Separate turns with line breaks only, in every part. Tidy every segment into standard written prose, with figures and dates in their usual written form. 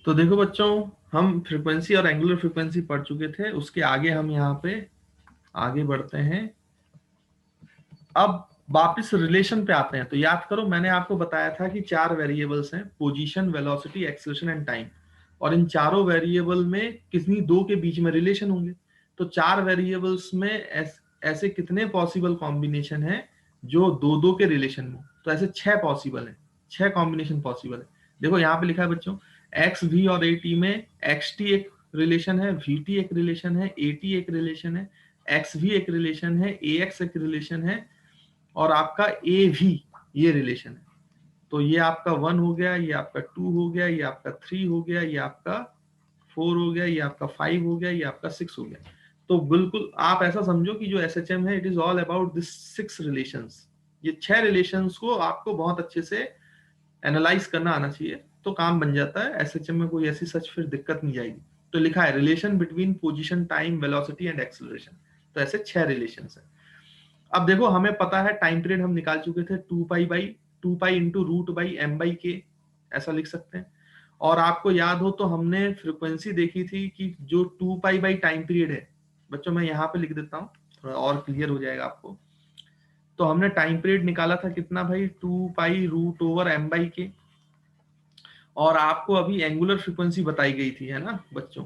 तो देखो बच्चों, हम फ्रीक्वेंसी और एंगुलर फ्रीक्वेंसी पढ़ चुके थे। उसके आगे हम यहाँ पे आगे बढ़ते हैं। अब वापस रिलेशन पे आते हैं। तो याद करो, मैंने आपको बताया था कि चार वेरिएबल्स हैं, position, velocity, acceleration and time. और इन चारों वेरिएबल में कितनी दो के बीच में रिलेशन होंगे। तो चार वेरिएबल्स में ऐसे कितने पॉसिबल कॉम्बिनेशन है जो दो दो के रिलेशन में। तो ऐसे 6 पॉसिबल है, 6 कॉम्बिनेशन पॉसिबल है। देखो यहाँ पे लिखा है बच्चों, एक्स वी और ए टी में एक्स टी एक रिलेशन है, वी टी एक रिलेशन है, ए टी एक रिलेशन है, एक्स वी एक रिलेशन है, ए एक्स एक रिलेशन है, और आपका ए भी ये रिलेशन है। तो ये आपका 1 हो गया, ये आपका 2 हो गया, ये आपका 3 हो गया, ये आपका 4 हो गया, ये आपका 5 हो गया, ये आपका 6 हो गया। तो बिल्कुल आप ऐसा समझो कि जो एसएचएम है, it is all about this 6 relations. ये 6 रिलेशंस को आपको बहुत अच्छे से एनालाइज करना आना चाहिए, तो काम बन जाता है। एसएचएम में कोई ऐसी सच फिर दिक्कत नहीं जाएगी। तो लिखा है relation between position, time, velocity and acceleration. तो ऐसे 6 रिलेशन है। अब देखो, हमें पता है टाइम पीरियड हम निकाल चुके थे, 2 pi into root by M by K, ऐसा लिख सकते हैं। और आपको याद हो तो हमने फ्रिक्वेंसी देखी थी कि जो 2 पाई बाई टाइम पीरियड है। बच्चों मैं यहाँ पे लिख देता हूँ, थोड़ा और क्लियर हो जाएगा आपको। तो हमने टाइम पीरियड निकाला था कितना भाई, 2 pi root over M by K. और आपको अभी एंगुलर फ्रिक्वेंसी बताई गई थी, है ना बच्चों।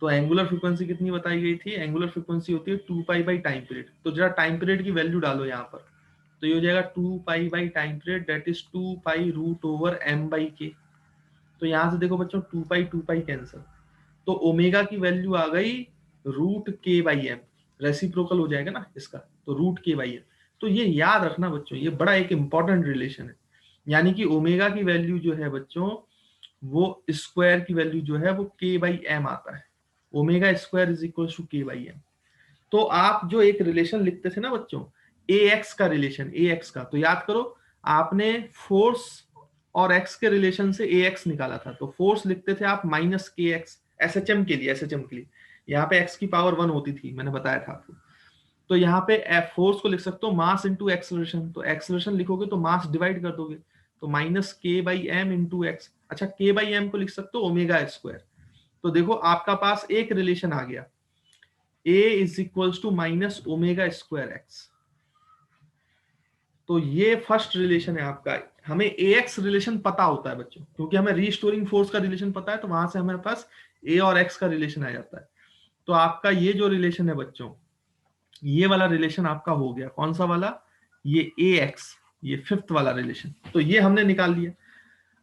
तो एंगुलर फ्रीक्वेंसी कितनी बताई गई थी, एंगुलर फ्रीक्वेंसी होती है 2 पाई बाई टाइम पीरियड। तो जरा टाइम पीरियड की वैल्यू डालो यहाँ पर। तो ये हो जाएगा 2 pi by time period, that is 2 pi root over M by K. तो यहाँ से देखो बच्चों, 2 पाई कैंसिल। तो ओमेगा की वैल्यू आ गई रूट के बाई एम। रेसिप्रोकल हो जाएगा ना इसका, तो रूट के बाई एम। तो ये याद रखना बच्चों, ये बड़ा एक इंपॉर्टेंट रिलेशन है। यानी कि ओमेगा की वैल्यू जो है बच्चों, वो स्क्वायर की वैल्यू जो है वो के बाई एम आता है। Omega square is equal to K by M. तो आप जो एक रिलेशन लिखते थे ना बच्चों, ए एक्स का रिलेशन, ए एक्स का, तो याद करो आपने फोर्स और एक्स के रिलेशन से ए एक्स निकाला था। तो फोर्स लिखते थे आप माइनस के एक्स, एसएचएम के लिए, एसएचएम के लिए यहाँ पे एक्स की पावर 1 होती थी, मैंने बताया था आपको। तो यहाँ पे फोर्स को लिख सकते हो मास इंटू एक्सलरेशन। तो एक्सलरेशन लिखोगे तो मास डिवाइड कर दोगे, तो माइनस के बाई एम इंटू एक्स। अच्छा, के बाई एम को लिख सकते हो ओमेगा स्क्वायर। तो देखो आपका पास एक रिलेशन आ गया, A is equals to minus omega square X. तो ये फर्स्ट रिलेशन है आपका। हमें ए एक्स रिलेशन पता होता है बच्चों, क्योंकि हमें रीस्टोरिंग फोर्स का रिलेशन पता है, तो वहां से हमारे पास ए और एक्स का रिलेशन आ जाता है। तो आपका ये जो रिलेशन है बच्चों, ये वाला रिलेशन आपका हो गया। कौन सा वाला, ये ए एक्स, ये फिफ्थ वाला रिलेशन। तो ये हमने निकाल लिया।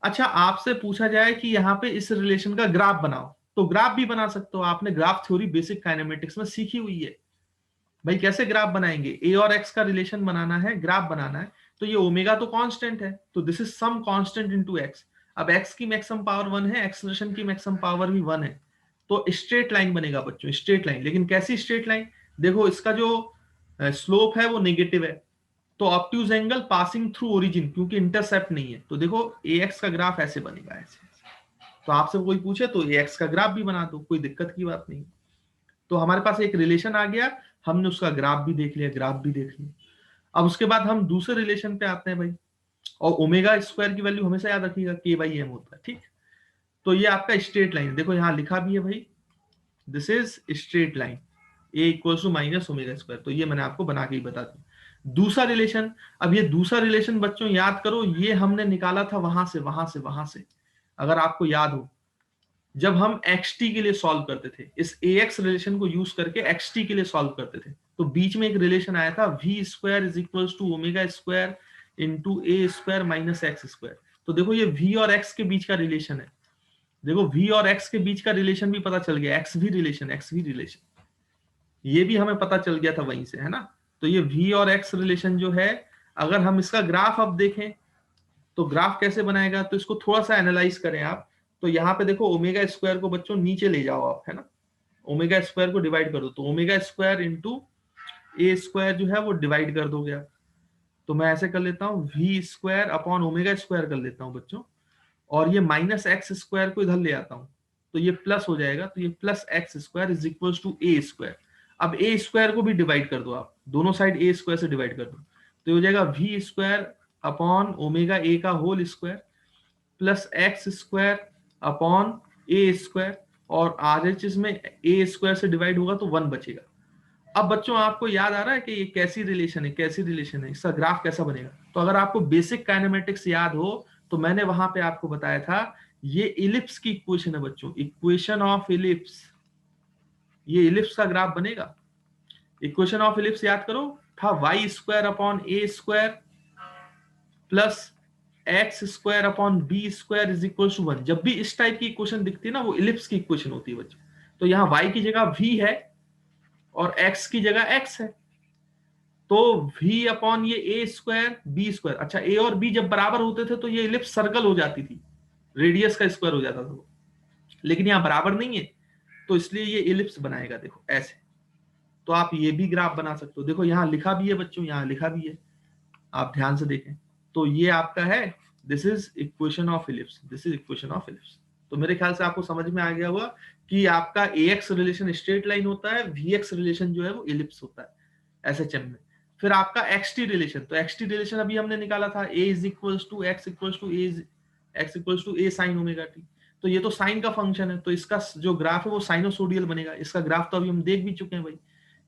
अच्छा, आपसे पूछा जाए कि यहाँ पे इस रिलेशन का ग्राफ बनाओ, तो ग्राफ भी बना सकते हो। आपने ग्राफ थ्योरी बेसिक काइनेमेटिक्स में सीखी हुई है भाई, कैसे ग्राफ बनाएंगे। ए और एक्स का रिलेशन बनाना है, ग्राफ बनाना है। तो ये ओमेगा तो कांस्टेंट है, तो this is some constant into X. अब एक्स की मैक्सिमम पावर 1 है, एक्सेलरेशन की मैक्सिमम पावर भी 1 है। तो स्ट्रेट लाइन बनेगा बच्चों, स्ट्रेट लाइन। लेकिन कैसी स्ट्रेट लाइन, देखो इसका जो स्लोप है वो नेगेटिव है। तो obtuse angle passing through origin, क्योंकि इंटरसेप्ट नहीं है। तो देखो ए एक्स का ग्राफ ऐसे बनेगा, ऐसे। तो आपसे कोई पूछे तो ए एक्स का ग्राफ भी बना दो, कोई दिक्कत की बात नहीं। तो हमारे पास एक रिलेशन आ गया, हमने उसका ग्राफ भी देख लिया, ग्राफ भी देख लिया। अब उसके बाद हम दूसरे रिलेशन पे आते हैं भाई। और ओमेगा स्क्वायर की वैल्यू हमेशा याद रखिएगा, के बाई एम होता है, ठीक। तो ये आपका स्ट्रेट लाइन, देखो यहाँ लिखा भी है भाई, this is straight line, A equal to minus omega square. तो ये मैंने आपको बना के ही बता दिया दूसरा रिलेशन। अब ये दूसरा रिलेशन बच्चों याद करो, ये हमने निकाला था वहां से, वहां से, वहां से। अगर आपको याद हो, जब हम xt के लिए सॉल्व करते थे, इस ax रिलेशन को यूज करके xt के लिए सॉल्व करते थे, तो बीच में एक रिलेशन आया था, v square is equal to omega square into A square minus X square. तो देखो ये v और x के बीच का रिलेशन है। देखो v और x के बीच का रिलेशन भी पता चल गया, एक्स भी रिलेशन, एक्स भी रिलेशन, ये भी हमें पता चल गया था वहीं से, है ना। तो ये v और x रिलेशन जो है, अगर हम इसका ग्राफ अब देखें, तो ग्राफ कैसे बनाएगा, तो इसको थोड़ा सा एनालाइज करें आप। तो यहाँ पे देखो ओमेगा स्क्वायर को बच्चों नीचे ले जाओ आप, है ना। ओमेगा स्क्वायर को डिवाइड कर दो, तो omega square into A square जो है वो डिवाइड कर दोगे आप। तो मैं ऐसे कर लेता हूँ, V square upon omega square कर लेता हूँ बच्चों। और ये माइनस एक्स स्क्वायर को इधर ले आता हूँ, तो ये प्लस हो जाएगा। तो ये plus X square is equal to A square. अब ए स्क्वायर को भी डिवाइड कर दो आप, दोनों साइड ए स्क्वायर से डिवाइड कर दो। तो हो जाएगा V square upon omega A का whole square plus X square upon A square, और RHS में ए स्क्वायर से डिवाइड होगा तो 1 बचेगा। अब बच्चों आपको याद आ रहा है कि ये कैसी रिलेशन है, कैसी रिलेशन है, इसका ग्राफ कैसा बनेगा? तो अगर आपको बेसिक काइनेमेटिक्स याद हो तो मैंने वहां पे आपको बताया था ये इलिप्स की इक्वेशन है बच्चों, इक्वेशन ऑफ इलिप्स। ये इलिप्स का ग्राफ बनेगा। इक्वेशन ऑफ इलिप्स याद करो, था Y square upon A square plus X square upon B square is equal to 1। जब भी इस टाइप की इक्वेशन दिखती है ना, वो इलिप्स की इक्वेशन होती है बच्चों। तो यहाँ y की जगह v है और x की जगह x है, तो v अपॉन ये ए स्क्वायर बी स्क्वायर। अच्छा, a और b जब बराबर होते थे तो ये इलिप्स सर्कल हो जाती थी, रेडियस का स्क्वायर हो जाता था वो, लेकिन यहाँ बराबर नहीं है तो इसलिए ये इलिप्स बनाएगा। देखो ऐसे, तो आप ये भी ग्राफ बना सकते हो। देखो यहाँ लिखा भी है बच्चों, यहाँ लिखा भी है, आप ध्यान से देखें। तो ये आपका है, this is equation of ellipse, this is equation of ellipse. तो मेरे ख्याल से आपको समझ में आ गया होगा कि आपका ax रिलेशन स्ट्रेट लाइन होता है, vx रिलेशन जो है वो इलिप्स होता है एसएचएम में। फिर आपका xt रिलेशन, तो xt रिलेशन अभी हमने निकाला था, a is equals to x equals to x equals to a sin omega t। तो ये तो साइन का फंक्शन है, तो इसका जो ग्राफ है वो साइनोसोडियल बनेगा। इसका ग्राफ तो अभी हम देख भी चुके हैं भाई,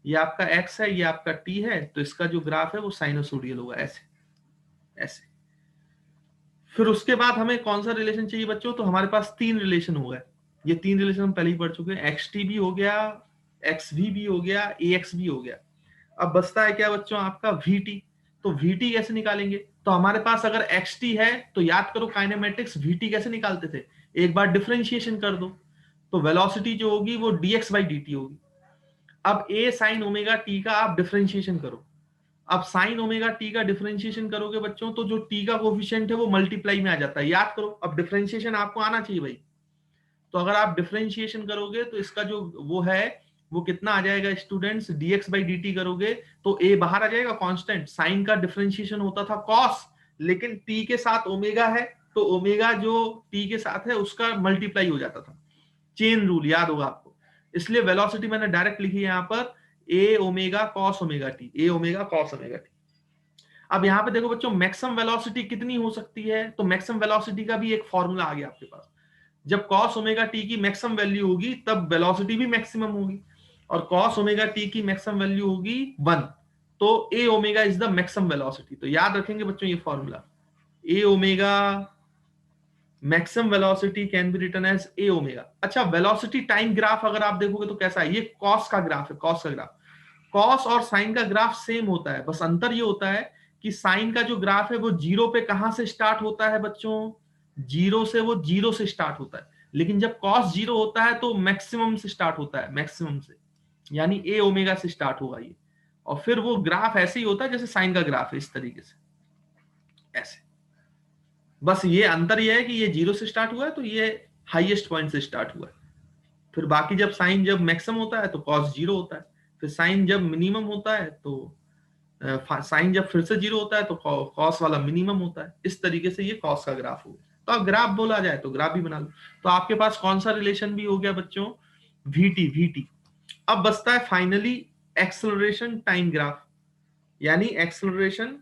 ये आपका x है, ये आपका t है, तो इसका जो ग्राफ है वो साइनोसोडियल होगा, ऐसे ऐसे। फिर उसके बाद हमें कौन सा रिलेशन चाहिए बच्चों? तो हमारे पास 3 रिलेशन हो गए। ये 3 रिलेशन हम पहले ही पढ़ चुके हैं, xt भी हो गया, xv भी हो गया, ax भी हो गया। अब बचता है क्या बच्चों? आपका vt। तो vt कैसे निकालेंगे? तो हमारे पास अगर xt है तो याद करो काइनेमेटिक्स, vt कैसे निकालते थे? एक बार डिफरेंशिएशन कर दो, तो वेलोसिटी जो होगी वो dx बाई dt होगी। अब a sin ओमेगा t का आप डिफरेंशिएशन करो। अब साइन ओमेगा टी का डिफरेंशिएशन करोगे बच्चों, तो जो टी का कोफिशिएंट है वो मल्टीप्लाई में आ जाता है, याद करो। अब डिफरेंशिएशन आपको आना चाहिए भाई, तो अगर आप डिफरेंशिएशन करोगे तो इसका जो वो है वो कितना आ जाएगा स्टूडेंट्स? dx बाई dt करोगे तो a बाहर आ जाएगा कांस्टेंट। साइन का डिफरेंशिएशन होता था कॉस, लेकिन t के साथ ओमेगा है तो ओमेगा जो t के साथ है उसका मल्टीप्लाई हो जाता था, चेन रूल याद होगा आपको। इसलिए वेलोसिटी मैंने डायरेक्ट लिखी है यहाँ पर, a omega cos omega T, a omega cos omega T. अब यहाँ पे देखो बच्चों, मैक्सिमम वेलोसिटी कितनी हो सकती है? तो मैक्सिमम वेलोसिटी का भी एक फॉर्मूला आ गया आपके पास। जब cos ओमेगा टी की मैक्सिमम वैल्यू होगी तब वेलोसिटी भी मैक्सिमम होगी, और cos ओमेगा टी की मैक्सिमम वैल्यू होगी 1, तो a omega is the maximum velocity. तो याद रखेंगे बच्चों ये formula, a omega maximum velocity can be written as a omega. अच्छा, वेलोसिटी टाइम ग्राफ अगर आप देखोगे तो कैसा है? ये cos का ग्राफ है, cos का ग्राफ। cos और साइन का ग्राफ सेम होता है, बस अंतर ये होता है कि साइन का जो ग्राफ है वो जीरो पे कहां से स्टार्ट होता है बच्चों? जीरो से, वो जीरो से स्टार्ट होता है। लेकिन जब cos जीरो होता है तो मैक्सिमम से स्टार्ट होता है, मैक्सिमम से, यानी a ओमेगा से स्टार्ट होगा ये, और फिर वो ग्राफ ऐसे ही होता है जैसे साइन का ग्राफ है, इस तरीके से, ऐसे। बस ये अंतर ये है कि ये जीरो से स्टार्ट हुआ है तो ये हाईएस्ट पॉइंट से स्टार्ट हुआ है। फिर बाकी जब साइन जब मैक्सिमम होता है तो cos जीरो होता है, फिर साइन जब मिनिमम होता है तो साइन जब फिर से जीरो होता है तो कॉस वाला मिनिमम होता है। इस तरीके से ये कॉस का ग्राफ हो गया। तो अब ग्राफ बोला जाए तो ग्राफ भी बना लो। तो आपके पास कौन सा रिलेशन भी हो गया बच्चों? वीटी। अब बचता है फाइनली एक्सेलरेशन टाइम ग्राफ, यानी एक्सेलरेशन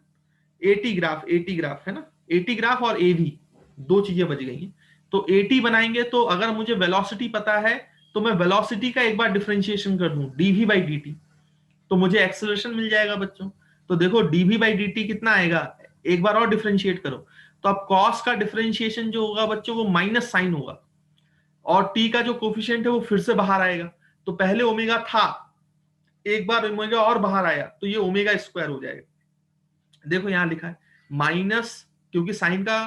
एटी ग्राफ है ना, एटी ग्राफ और एवी, दो चीजें बच गई हैं। तो एटी बनाएंगे तो अगर मुझे वेलोसिटी पता है तो मैं वेलोसिटी का एक बार डिफरेंशिएशन कर दूं, डीवी बाई डी, तो मुझे एक्सेलरेशन मिल जाएगा बच्चों। तो देखो डीवी बाई डी कितना आएगा, एक बार और डिफरेंशिएट करो, तो अब कॉस का डिफरेंशिएशन जो होगा बच्चों वो माइनस साइन होगा, और टी का जो कोफिशिएंट है वो फिर से बाहर आएगा। तो पहले ओमेगा था, एक बार ओमेगा और बाहर आया तो ये ओमेगा स्क्वायर हो जाएगा। देखो यहां लिखा है माइनस, क्योंकि साइन का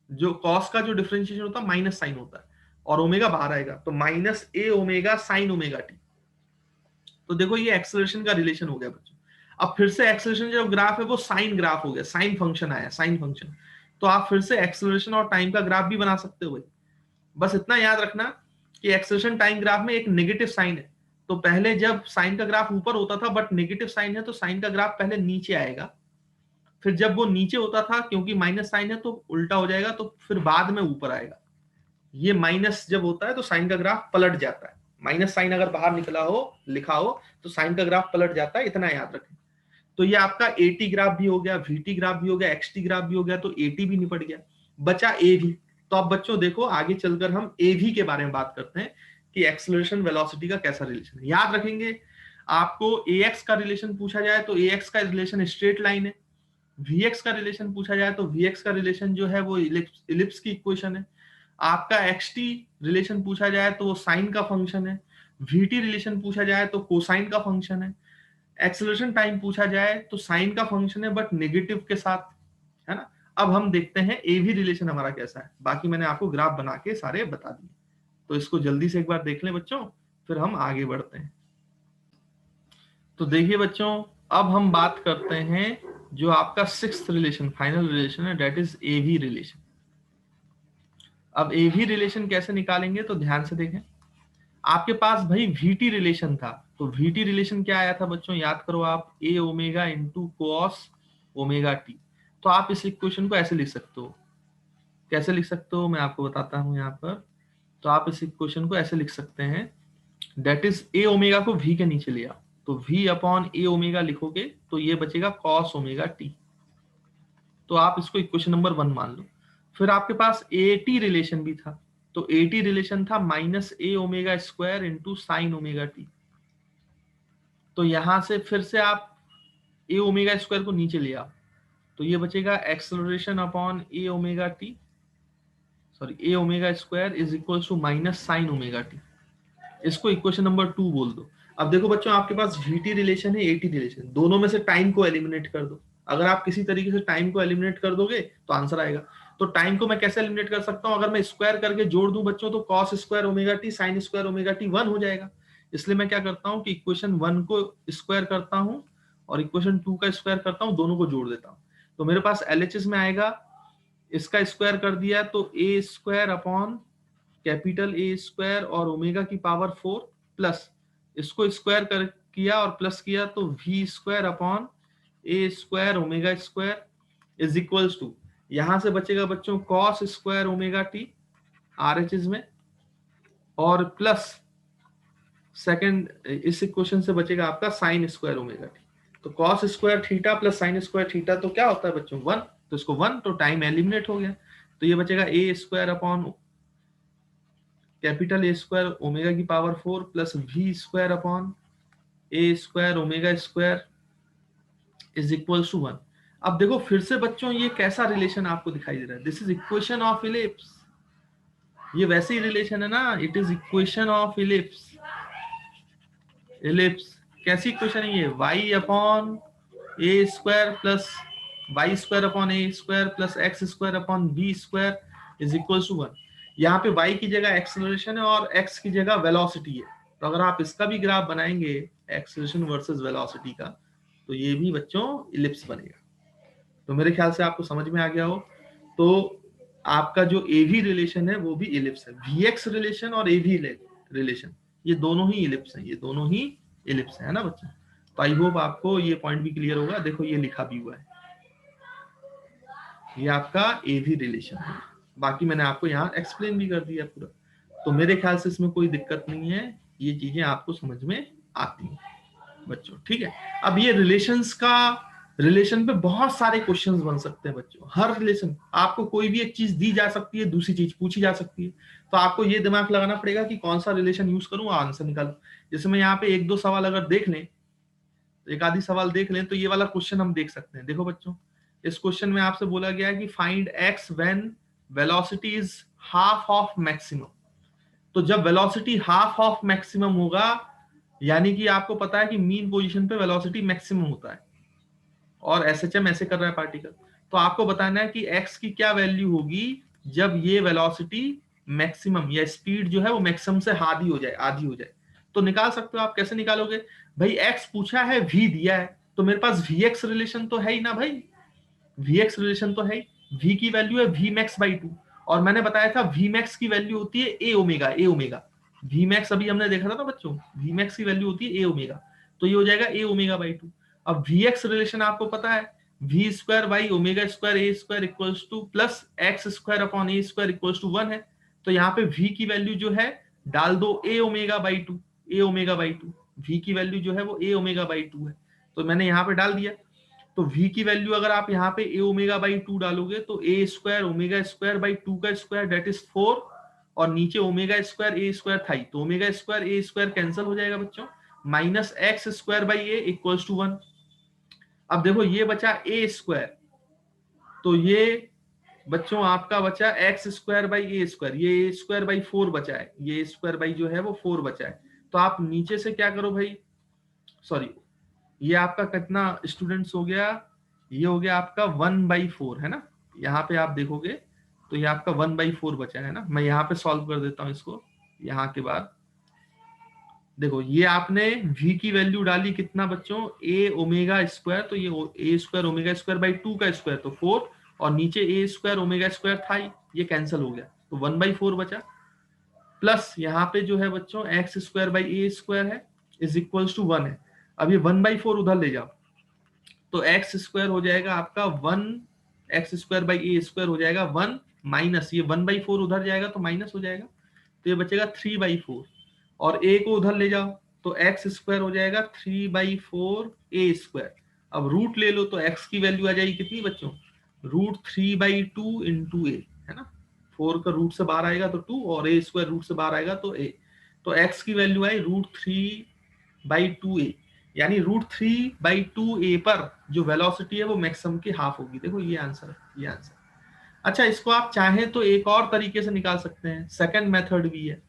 जो कॉस का जो डिफरेंशिएशन होता है माइनस साइन होता है, और ओमेगा बाहर आएगा तो minus A omega sine omega T. तो देखो ये एक्सेलरेशन का रिलेशन हो गया बच्चों। अब फिर से एक्सेलरेशन जो ग्राफ है वो साइन ग्राफ हो गया, साइन फंक्शन आया, साइन फंक्शन। तो आप फिर से एक्सेलरेशन और टाइम का ग्राफ भी बना सकते हो भाई। बस इतना याद रखना कि एक्सेलरेशन टाइम ग्राफ में एक नेगेटिव साइन है, तो पहले जब साइन का ग्राफ ऊपर होता था बट नेगेटिव साइन है तो साइन का ग्राफ पहले नीचे आएगा, फिर जब वो नीचे होता था क्योंकि माइनस साइन है तो उल्टा हो जाएगा, तो फिर बाद में ऊपर आएगा। ये माइनस जब होता है तो साइन का ग्राफ पलट जाता है, माइनस साइन अगर बाहर निकला हो, लिखा हो, तो साइन का ग्राफ पलट जाता है, इतना याद रखें। तो ये आपका एटी ग्राफ भी हो गया, वीटी ग्राफ भी हो गया, एक्सटी ग्राफ भी हो गया, तो एटी भी निपट गया, बचा ए भी। तो अब बच्चों देखो आगे चलकर हम एवी के बारे में बात करते हैं कि एक्सेलरेशन वेलोसिटी का कैसा रिलेशन है। याद रखेंगे आपको ax का रिलेशन पूछा जाए तो ax का रिलेशन स्ट्रेट लाइन है, vx का रिलेशन पूछा जाए तो vx का रिलेशन जो है वो इलिप्स की इक्वेशन है, आपका xt रिलेशन पूछा जाए तो वो साइन का फंक्शन है, vt रिलेशन पूछा जाए तो कोसाइन का फंक्शन है, एक्सेलरेशन टाइम पूछा जाए तो साइन का फंक्शन है बट नेगेटिव के साथ, है ना। अब हम देखते हैं एवी रिलेशन हमारा कैसा है, बाकी मैंने आपको ग्राफ बना के सारे बता दिए, तो इसको जल्दी से एक बार देख लें बच्चों, फिर हम आगे बढ़ते हैं। तो देखिए बच्चों, अब हम बात करते हैं जो आपका सिक्स्थ रिलेशन, फाइनल रिलेशन है, दैट इज एवी रिलेशन। अब एवी रिलेशन कैसे निकालेंगे तो ध्यान से देखें, आपके पास भाई वीटी रिलेशन था, तो वीटी रिलेशन क्या आया था बच्चों, याद करो आप, A omega into cos omega T. तो आप इस इक्वेशन को ऐसे लिख सकते हो, कैसे लिख सकते हो मैं आपको बताता हूं यहाँ पर। तो आप इस इक्वेशन को ऐसे लिख सकते हैं, दैट इज ए ओमेगा को वी के नीचे लिया, तो वी अपॉन ए ओमेगा लिखोगे तो ये बचेगा कॉस ओमेगा टी। तो आप इसको इक्वेशन नंबर 1 मान लो। फिर आपके पास ए टी रिलेशन भी था, तो ए टी रिलेशन था minus A omega square into sine omega T. तो यहां से फिर से आप ए ओमेगा स्क्वायर को नीचे लिया, तो ये बचेगा acceleration upon A omega T, sorry A omega square is equal to minus sine omega T. इसको इक्वेशन नंबर 2 बोल दो। अब देखो बच्चों, आपके पास वीटी रिलेशन है, एटी रिलेशन, दोनों में से टाइम को एलिमिनेट कर दो। अगर आप किसी तरीके से टाइम को एलिमिनेट कर दोगे तो आंसर आएगा। तो टाइम को मैं कैसे एलिमिनेट कर सकता हूं, अगर मैं स्क्वायर करके जोड़ दूं बच्चों, तो cos square omega T sign square omega T 1 हो जाएगा। इसलिए मैं क्या करता हूं कि इक्वेशन 1 को स्क्वायर करता हूं और इक्वेशन 2 का स्क्वायर करता हूं, दोनों को जोड़ देता हूं। तो मेरे पास एलएचएस में आएगा, इसका स्क्वायर कर दिया तो A square upon capital A square और ओमेगा की पावर 4 प्लस इसको स्क्वायर कर किया और प्लस किया तो V square upon A square omega square is equals to, यहां से बचेगा बच्चों cos square omega T RHS में, और प्लस सेकंड इस इक्वेशन से बचेगा आपका साइन स्क्वायर ओमेगा टी। तो cos square theta plus sine square theta तो क्या होता है बच्चों 1, तो इसको 1, तो टाइम एलिमिनेट हो गया। तो ये बचेगा A square upon capital A square omega की power 4 plus V square upon A square omega square is equal to 1। अब देखो फिर से बच्चों ये कैसा रिलेशन आपको दिखाई दे रहा है, this is equation of ellipse. ये वैसे ही रिलेशन है ना, it is equation of ellipse. Ellipse कैसी इक्वेशन है ये, y upon A square plus Y square upon A square plus X square upon B square is equal to 1। यहाँ पे y की जगह एक्सेलरेशन है और x की जगह वेलोसिटी है। तो अगर आप इसका भी ग्राफ बनाएंगे एक्सेलरेशन वर्सेस वेलोसिटी का, तो ये भी बच्चों इलिप्स बनेगा। तो मेरे ख्याल से आपको समझ में आ गया हो। तो आपका जो एवी रिलेशन है वो भी इलिप्स है, vx रिलेशन और एवी रिलेशन ये दोनों ही इलिप्स हैं, ये दोनों ही इलिप्स है ना बच्चों। तो आई होप आपको ये पॉइंट भी क्लियर होगा। देखो ये लिखा भी हुआ है, ये आपका एवी रिलेशन है, बाकी मैंने आपको यहाँ एक्सप्लेन भी कर दिया पूरा। तो मेरे ख्याल से इसमें कोई दिक्कत नहीं है, ये चीजें आपको समझ में आती हैं बच्चों, ठीक है। अब ये रिलेशंस का, रिलेशन पे बहुत सारे क्वेश्चंस बन सकते हैं बच्चों। हर रिलेशन आपको कोई भी एक चीज दी जा सकती है, दूसरी चीज पूछी जा सकती है, तो आपको ये दिमाग लगाना पड़ेगा कि कौन सा रिलेशन यूज करूं, आंसर निकालूं। जैसे मैं यहाँ पे एक दो सवाल अगर देख लें, एक आधी सवाल देख लें, तो ये वाला क्वेश्चन हम देख सकते हैं। देखो बच्चों, इस क्वेश्चन में आपसे बोला गया है कि find x when velocity is half of maximum. तो जब वेलोसिटी हाफ ऑफ मैक्सिमम होगा, यानी कि आपको पता है कि मीन पोजीशन पे वेलोसिटी मैक्सिमम होता है और एसएचएम ऐसे कर रहा है पार्टिकल, तो आपको बताना है कि एक्स की क्या वैल्यू होगी जब ये वेलोसिटी मैक्सिमम या स्पीड जो है वो मैक्सिमम से आधी हो जाए। तो निकाल सकते हो आप, कैसे निकालोगे भाई, एक्स पूछा है, वी दिया है, तो मेरे पास वी एक्स रिलेशन तो है ही ना भाई, वी एक्स रिलेशन तो है, वी की वैल्यू है वी मैक्स बाई 2, और मैंने बताया था वी मैक्स की वैल्यू होती है ए ओमेगा। वी मैक्स अभी हमने देखा था ना बच्चों, वी मैक्स की वैल्यू होती है ए ओमेगा, तो ये हो जाएगा ए ओमेगा बाई 2। अब वी एक्स रिलेशन आपको पता है, V square by omega square A square equals to plus X square upon A square equals to 1 है। तो यहाँ पे वी की वैल्यू जो है डाल दो A omega by 2, A omega by 2, V की वैल्यू जो है वो ए ओमेगा बाई 2 है, तो मैंने यहाँ पे डाल दिया। तो v की वैल्यू अगर आप यहाँ पे a ओमेगा बाई 2 डालोगे तो a square omega square by 2 का स्क्वायर दैट इज 4, और नीचे ओमेगा स्क्वायर a स्क्वायर था ही, तो omega square a square cancel हो जाएगा बच्चों, minus X square by a equals to 1। अब देखो ये बचा a स्क्वायर, तो ये बच्चों आपका बचा x square by A square, ये ए स्क्वायर बाई 4 बचा है, ये ए स्क्वायर बाई जो है वो 4 बचा है। तो आप नीचे से क्या करो भाई, सॉरी, ये आपका कितना स्टूडेंट्स हो गया, ये हो गया आपका 1/4 है ना। यहाँ पे आप देखोगे तो ये आपका 1/4 बचा है ना। मैं यहाँ पे सॉल्व कर देता हूँ इसको। यहाँ के बाद देखो ये आपने v की वैल्यू डाली कितना बच्चों, a ओमेगा स्क्वायर, तो ये a square omega square by 2 का स्क्वायर तो 4, और नीचे a स्क्वायर ओमेगा स्क्वायर था ही, ये कैंसिल हो गया तो 1/4 बचा, प्लस यहाँ पे जो है बच्चों x square by A square है इज इक्वल्स टू 1 है। अब ये 1/4 उधर ले जाओ तो एक्स स्क्वायर हो जाएगा आपका 1, x square by A square हो जाएगा 1, माइनस ये 1/4 उधर जाएगा तो माइनस हो जाएगा, तो ये बचेगा 3/4, और a को उधर ले जाओ तो एक्स स्क्वायर हो जाएगा 3/4 ए स्क्वायर। अब रूट ले लो तो x की वैल्यू आ जाएगी कितनी बच्चों, √3/2 इंटू ए, है ना। 4 का रूट से बाहर आएगा तो 2, और a स्क्वायर रूट से बाहर आएगा तो a, तो x की वैल्यू आई √3/2a, यानी √3/2a पर जो वेलोसिटी है वो मैक्सिमम की हाफ होगी। देखो ये आंसर है, ये आंसर। अच्छा, इसको आप चाहें तो एक और तरीके से निकाल सकते हैं, सेकंड मेथड भी है,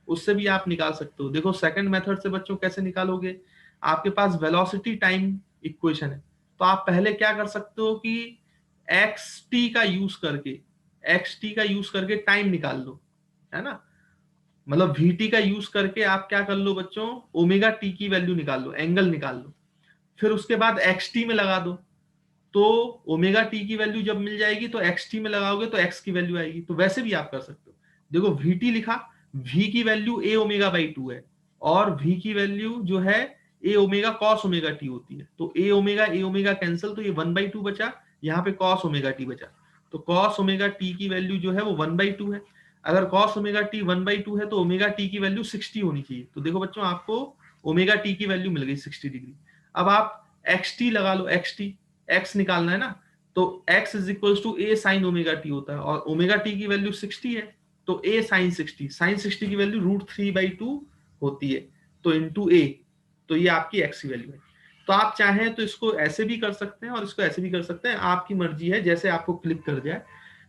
उससे भी आप निकाल सकते हो। देखो सेकंड मेथड से बच्चों कैसे निकालोगे, आपके पास वेलोसिटी टाइम इक्वेशन है, तो आप पहले क्या कर सकते हो कि xt का यूज करके टाइम निकाल लो, है ना। मतलब vt का यूज करके आप क्या कर लो बच्चों, ओमेगा t की वैल्यू निकाल लो, एंगल निकाल लो, फिर उसके बाद xt में लगा दो, तो ओमेगा टी की वैल्यू जब मिल जाएगी तो xt में लगाओगे तो x की वैल्यू आएगी। तो वैसे भी आप कर सकते हो। देखो vt लिखा, v की वैल्यू a ओमेगा बाई 2 है, और v की वैल्यू जो है a omega cos omega T होती है, तो a ओमेगा कैंसिल, तो ये 1/2 बचा, यहाँ पे कॉस ओमेगा टी बचा, तो कॉस ओमेगा टी की वैल्यू जो है वो 1/2 है। अगर कॉस ओमेगा टी 1/2 है तो ओमेगा टी की वैल्यू 60 होनी चाहिए। तो देखो बच्चों आपको ओमेगा टी की वैल्यू मिल गई 60 डिग्री। अब आप xt लगा लो, x निकालना है ना, तो x is equal to a sine omega T होता है, और ओमेगा टी की वैल्यू 60 है, तो a साइन 60 की वैल्यू √3/2 होती है, तो इंटू a, तो ये आपकी x की वैल्यू है। तो आप चाहें तो इसको ऐसे भी कर सकते हैं और इसको ऐसे भी कर सकते हैं, आपकी मर्जी है, जैसे आपको क्लिक कर जाए।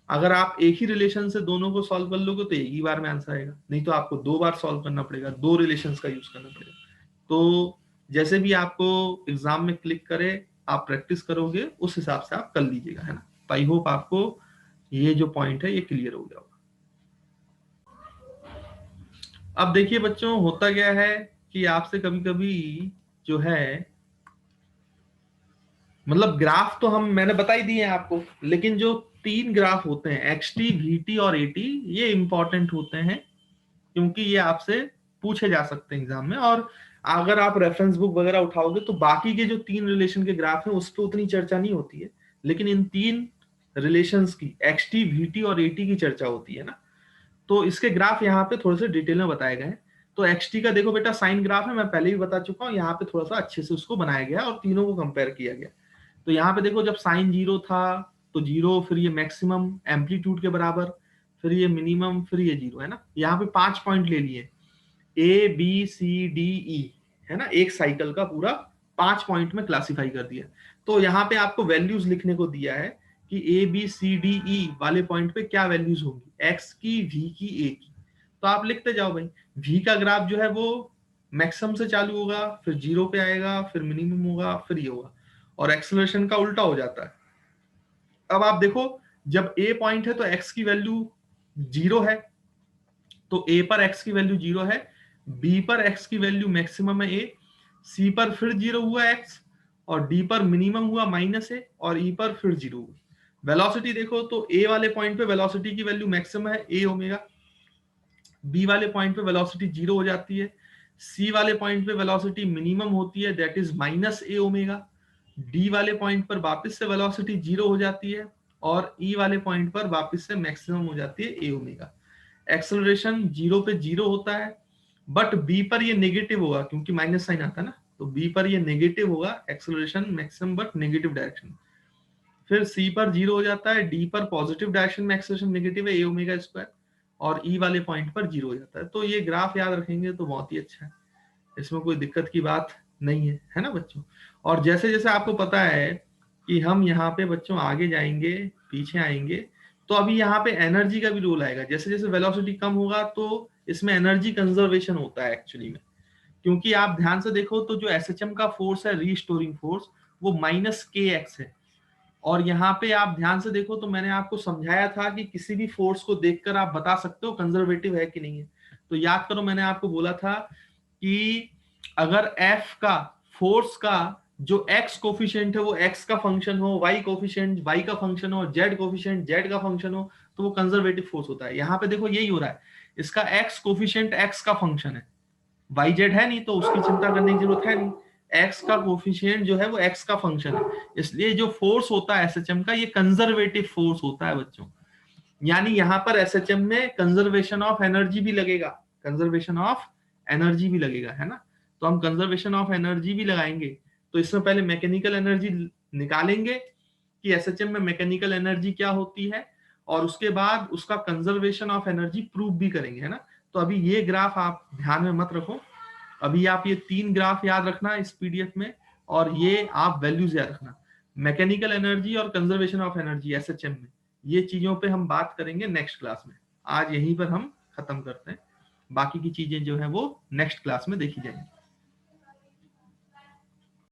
अगर आप एक ही रिलेशन से दोनों को सॉल्व कर लोगे तो एक ही बार में आंसर आएगा, नहीं तो आपको 2 बार सॉल्व करना पड़ेगा, 2 रिलेशंस का यूज करना पड़ेगा। तो जैसे भी आपको एग्जाम में क्लिक करे, आप प्रैक्टिस करोगे उस हिसाब से आप कर लीजिएगा, है ना। आई होप आपको ये जो पॉइंट है ये क्लियर हो गया होगा। अब देखिए बच्चों, होता क्या है कि आपसे कभी कभी जो है, मतलब ग्राफ तो मैंने बता ही दिए हैं आपको, लेकिन जो 3 ग्राफ होते हैं xt, vt और at, ये इंपॉर्टेंट होते हैं, क्योंकि ये आपसे पूछे जा सकते हैं एग्जाम में। और अगर आप रेफरेंस बुक वगैरह उठाओगे तो बाकी के जो 3 रिलेशन के ग्राफ हैं उस पर उतनी चर्चा नहीं होती है, लेकिन इन 3 रिलेशंस की xt, vt और at की चर्चा होती है ना। तो इसके ग्राफ यहाँ पे थोड़े से डिटेल में बताए गए हैं। तो xt का देखो बेटा साइन ग्राफ है, मैं पहले भी बता चुका हूँ, यहाँ पे थोड़ा सा अच्छे से उसको बनाया गया और तीनों को कंपेयर किया गया। तो यहाँ पे देखो जब साइन 0 था तो 0, फिर ये मैक्सिमम एम्पलीट्यूड के बराबर, फिर ये मिनिमम, फिर ये 0, है ना। यहाँ पे 5 पॉइंट ले लिए, ABCDE, है ना, एक साइकिल का पूरा 5 पॉइंट में क्लासिफाई कर दिया। तो यहाँ पे आपको वैल्यूज लिखने को दिया है कि ABCDE वाले पॉइंट पे क्या वैल्यूज होंगी, x की, v की, a की। तो आप लिखते जाओ भाई। v का ग्राफ जो है वो मैक्सिमम से चालू होगा, फिर 0 पे आएगा, फिर मिनिमम होगा, फिर ये होगा, और एक्सेलरेशन का उल्टा हो जाता है। अब आप देखो, जब a पॉइंट है तो x की वैल्यू 0 है, तो a पर x की वैल्यू 0 है, b पर x की वैल्यू मैक्सिमम है a, c पर फिर 0 हुआ x, और d पर मिनिमम हुआ -a, और e पर फिर 0 हुआ। वेलोसिटी देखो तो a वाले पॉइंट पे वेलोसिटी की वैल्यू मैक्सिमम है a ओमेगा, b वाले पॉइंट पे वेलोसिटी 0 हो जाती है, c वाले पॉइंट पे वेलोसिटी मिनिमम होती है that is -a omega, d वाले पॉइंट पर वापस से वेलोसिटी 0 हो जाती है, और e वाले पॉइंट पर वापस से मैक्सिमम हो जाती है a ओमेगा। एक्सेलरेशन 0 पे 0 होता है, बट b पर ये नेगेटिव होगा क्योंकि माइनस साइन आता है ना, तो बी पर ये नेगेटिव होगा, acceleration maximum but negative direction. फिर सी पर 0 हो जाता है, डी पर पॉजिटिव डायरेक्शन में एक्सेलरेशन नेगेटिव है, ए ओमेगा स्क्वायर, और ई वाले पॉइंट पर 0 हो जाता है। तो ये ग्राफ याद रखेंगे तो बहुत ही अच्छा है, इसमें कोई दिक्कत की बात नहीं है ना बच्चों। और जैसे जैसे आपको पता है कि हम यहाँ पे बच्चों आगे जाएंगे पीछे आएंगे, तो अभी यहाँ पे एनर्जी का भी रोल आएगा। जैसे जैसे वेलोसिटी कम होगा तो इसमें एनर्जी कंजर्वेशन होता है एक्चुअली में, क्योंकि आप ध्यान से देखो तो जो एसएचएम का फोर्स है, रीस्टोरिंग फोर्स, वो -kx है। और यहाँ पे आप ध्यान से देखो तो मैंने आपको समझाया था कि किसी भी फोर्स को देखकर आप बता सकते हो कंजर्वेटिव है कि नहीं है। तो याद करो मैंने आपको बोला था कि अगर F का फोर्स का जो x कोफिशिएंट है वो x का फंक्शन हो, y कोफिशिएंट y का फंक्शन हो, z कोफिशिएंट z का फंक्शन हो, तो वो कंजर्वेटिव फोर्स होता है। यहाँ पे देखो यही हो रहा है, इसका x कोफिशिएंट x का फंक्शन है, y z है नहीं तो उसकी चिंता करने की जरूरत है नहीं, x का कोफिशिएंट जो है वो x का फंक्शन है। इसलिए जो फोर्स होता है एसएचएम का, ये कंजर्वेटिव फोर्स होता है बच्चों। यानी यहाँ पर एसएचएम में कंजर्वेशन ऑफ एनर्जी भी लगेगा, कंजर्वेशन ऑफ एनर्जी भी लगेगा, है ना। तो हम कंजर्वेशन ऑफ एनर्जी भी लगाएंगे, तो इसमें पहले मैकेनिकल एनर्जी निकालेंगे कि एसएचएम में मैकेनिकल एनर्जी क्या होती है, और उसके बाद उसका कंजर्वेशन ऑफ एनर्जी प्रूव भी करेंगे, है ना। तो अभी ये ग्राफ आप ध्यान में मत रखो, अभी आप ये 3 ग्राफ याद रखना इस पीडीएफ में, और ये आप वैल्यूज याद रखना, मैकेनिकल एनर्जी और कंजर्वेशन ऑफ एनर्जी एसएचएम में। ये चीजों पे हम बात करेंगे नेक्स्ट क्लास में। आज यहीं पर हम खत्म करते हैं, बाकी की चीजें जो है वो नेक्स्ट क्लास में देखी जाएंगी।